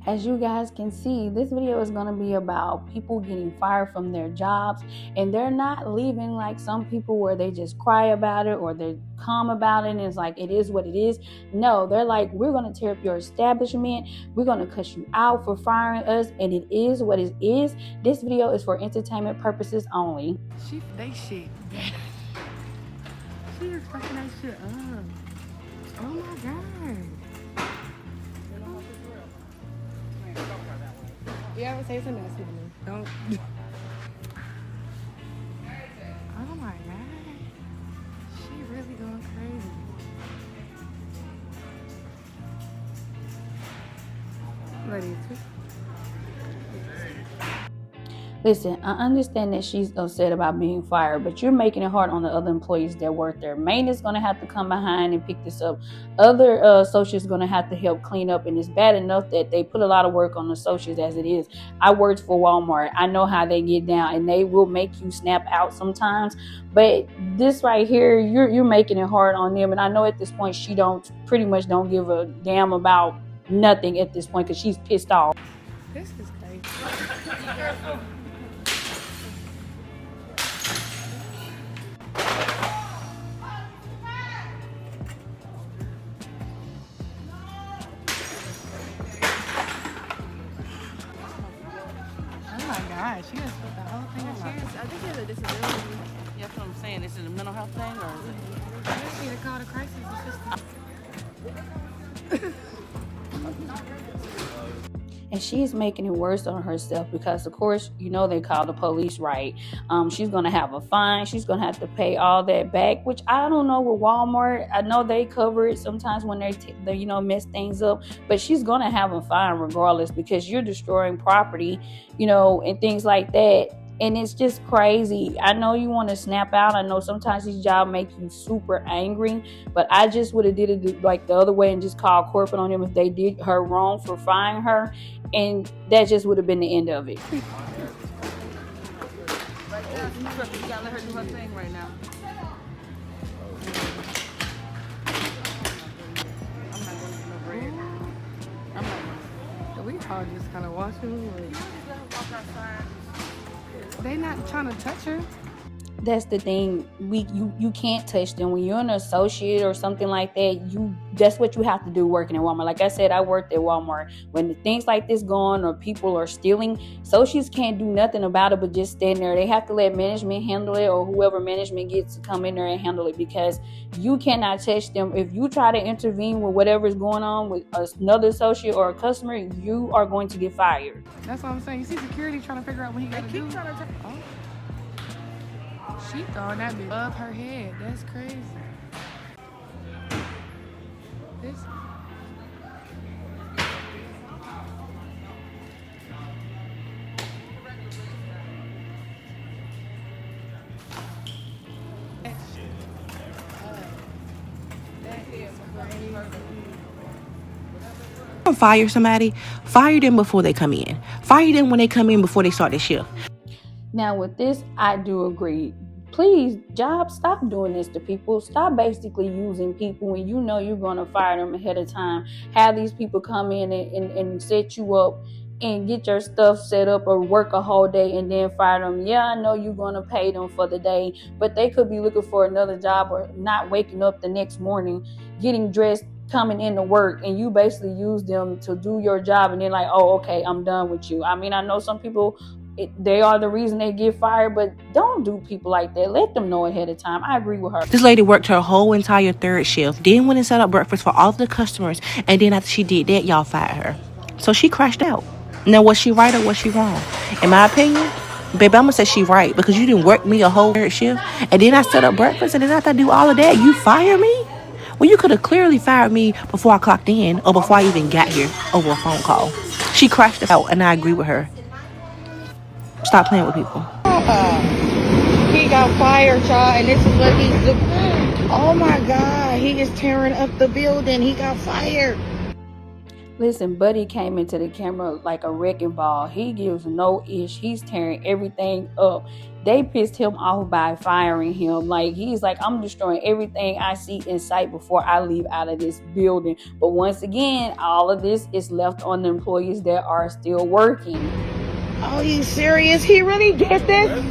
As you guys can see, this video is going to be about people getting fired from their jobs, and they're not leaving like some people where they just cry about it or they're calm about it and it's like it is what it is. No, they're like, we're going to tear up your establishment, we're going to cut you out for firing us, and it is what it is. This video is for entertainment purposes only. They shit. She is fucking that shit up. Oh my god. Yeah, I would say something else. Don't. Oh my god. She really going crazy. Ladies. Listen, I understand that she's upset about being fired, but you're making it hard on the other employees that work there. Maintenance going to have to come behind and pick this up. Other associates going to have to help clean up, and it's bad enough that they put a lot of work on the associates as it is. I worked for Walmart. I know how they get down, and they will make you snap out sometimes. But this right here, you're making it hard on them, and I know at this point she pretty much don't give a damn about nothing at this point because she's pissed off. This is crazy. She has put the whole thing up. I think she has a disability. Yeah, that's what I'm saying. Is it a mental health thing or is it? I guess she called a crisis assistant. And she's making it worse on herself because, of course, you know they call the police, right? She's going to have a fine. She's going to have to pay all that back, which I don't know with Walmart. I know they cover it sometimes when they mess things up. But she's going to have a fine regardless because you're destroying property, and things like that. And it's just crazy. I know you want to snap out. I know sometimes these jobs make you super angry, but I just would have did it like the other way and just called corporate on them if they did her wrong for firing her, and that just would have been the end of it. You gotta let her do her thing right now. I'm not going to no bread. I'm not going We all just kind of watching. walk outside. They not trying to touch her. That's the thing. You can't touch them when you're an associate or something like that. That's what you have to do working at Walmart. Like I said, I worked at Walmart. When things like this go on or people are stealing, associates can't do nothing about it but just stand there. They have to let management handle it, or whoever management gets to come in there and handle it, because you cannot touch them. If you try to intervene with whatever's going on with another associate or a customer, you are going to get fired. That's what I'm saying. You see security trying to figure out what he got to do. She throwing that bitch above her head. That's crazy. This. Fire somebody, fire them before they come in. Fire them when they come in before they start their shift. Now with this, I do agree. Please, jobs, stop doing this to people. Stop basically using people when you know you're going to fire them ahead of time. Have these people come in and set you up and get your stuff set up, or work a whole day and then fire them. Yeah, I know you're going to pay them for the day, but they could be looking for another job or not waking up the next morning, getting dressed, coming into work, and you basically use them to do your job and then like, oh, okay, I'm done with you. I mean, I know some people, they are the reason they get fired, but don't do people like that. Let them know ahead of time. I agree with her. This lady worked her whole entire third shift, then went and set up breakfast for all of the customers, and then after she did that, y'all fired her. So she crashed out. Now, was she right or was she wrong? In my opinion, baby, I'm gonna say she right, because you didn't work me a whole third shift, and then I set up breakfast, and then after I do all of that, you fire me? Well, you could have clearly fired me before I clocked in or before I even got here over a phone call. She crashed out, and I agree with her. Stop playing with people. He got fired, y'all, and this is what he's doing. Oh my God, he is tearing up the building. He got fired. Listen, Buddy came into the camera like a wrecking ball. He gives no ish. He's tearing everything up. They pissed him off by firing him. Like, he's like, I'm destroying everything I see in sight before I leave out of this building. But once again, all of this is left on the employees that are still working. Are you serious? He really did this?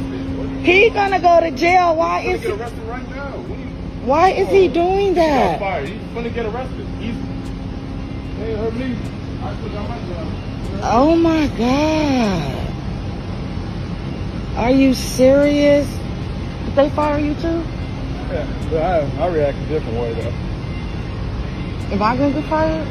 He gonna go to jail. Why is he? Why is he doing that? He's gonna get arrested. Hey, hurt me. I put on my job. Oh my God. Are you serious? Did they fire you too? Yeah, but I react a different way though. Am I gonna get fired?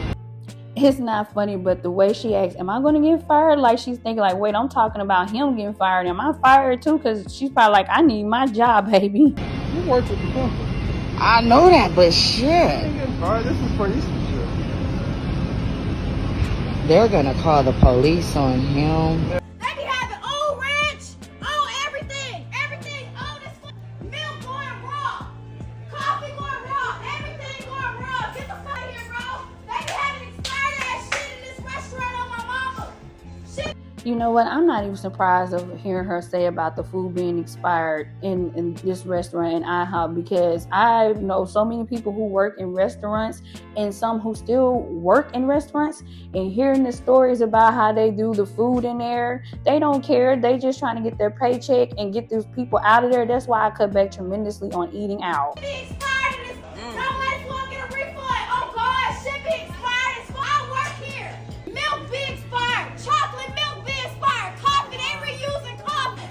It's not funny, but the way she asks, am I going to get fired? Like, she's thinking like, wait, I'm talking about him getting fired. Am I fired too? Because she's probably like, I need my job, baby. You work with the company. I know that, but shit. You ain't getting fired. This is for you some shit. They're gonna call the police on him. They be having old ranch, old everything, old as fuck. Milk going raw, coffee going raw, everything going raw. Get the fuck out of here, bro. They be having expired ass shit in this restaurant on my mama. Shit. You know what? I'm not even surprised of hearing her say about the food being expired in this restaurant in IHOP, because I know so many people who work in restaurants and some who still work in restaurants, and hearing the stories about how they do the food in there, they don't care. They just trying to get their paycheck and get these people out of there. That's why I cut back tremendously on eating out. Be expired in this. Don't let us get a refund. Oh God, shit be expired as fuck. I work here. Milk be expired. Chocolate milk be expired. Coffee, they reusing coffee.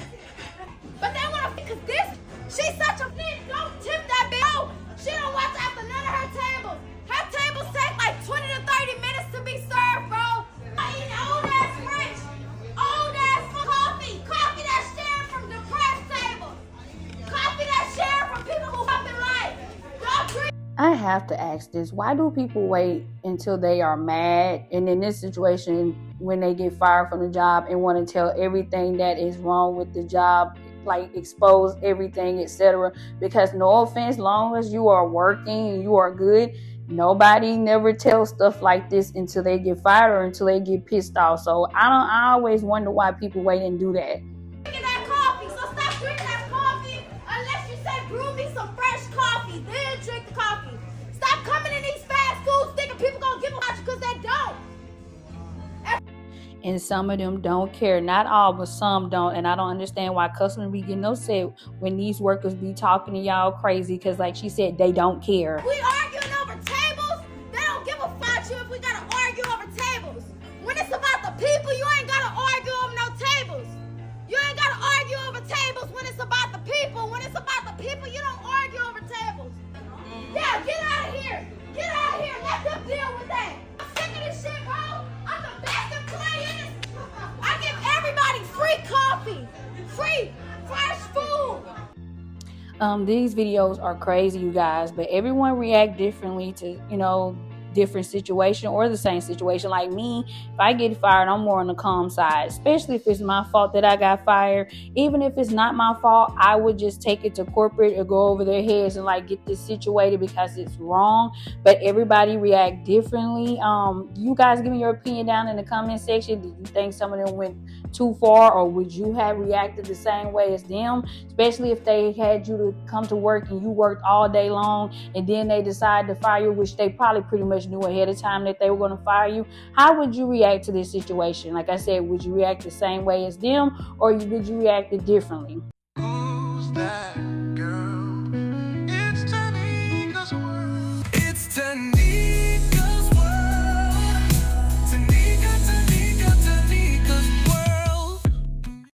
But they want to, because this, she's such a bitch. Don't tip that bitch. No, she don't watch after none of her tables. Her tables take like 20 to 30 minutes to be served, bro. I eat old ass French, old ass coffee that's shared from depressed tables, coffee that's shared from people who have been like, don't drink. I have to ask this. Why do people wait until they are mad, and in this situation, when they get fired from the job, and want to tell everything that is wrong with the job, like expose everything, etc.? Because no offense, long as you are working and you are good, nobody never tells stuff like this until they get fired or until they get pissed off. So I always wonder why people wait and do that. Drinking that coffee, so stop drinking that coffee unless you say brew me some fresh coffee, then drink the coffee. Stop coming in these fast foods thinking people gonna give about you, because they don't. And some of them don't care. Not all, but some don't. And I don't understand why customers be getting upset when these workers be talking to y'all crazy, because like she said, they don't care. We arguing over tables, they don't give a fuck you if we gotta argue over tables. When it's about the people, you ain't gotta argue over no tables. You ain't gotta argue over tables when it's about the people. When it's about the people, you don't argue over tables. Yeah, get out of here. Get out of here. Let them deal with that. I'm sick of this shit, bro. I'm the best employee in this. I give everybody free coffee, free fresh food. These videos are crazy, you guys, but everyone react differently to, different situation or the same situation. Like me, if I get fired, I'm more on the calm side, especially if it's my fault that I got fired. Even if it's not my fault, I would just take it to corporate or go over their heads and like get this situated because it's wrong. But everybody react differently. You guys give me your opinion down in the comment section. Did you think some of them went too far, or would you have reacted the same way as them? Especially if they had you to come to work and you worked all day long and then they decided to fire you, which they probably pretty much knew ahead of time that they were going to fire you. How would you react to this situation? Like I said, would you react the same way as them, or would you react differently?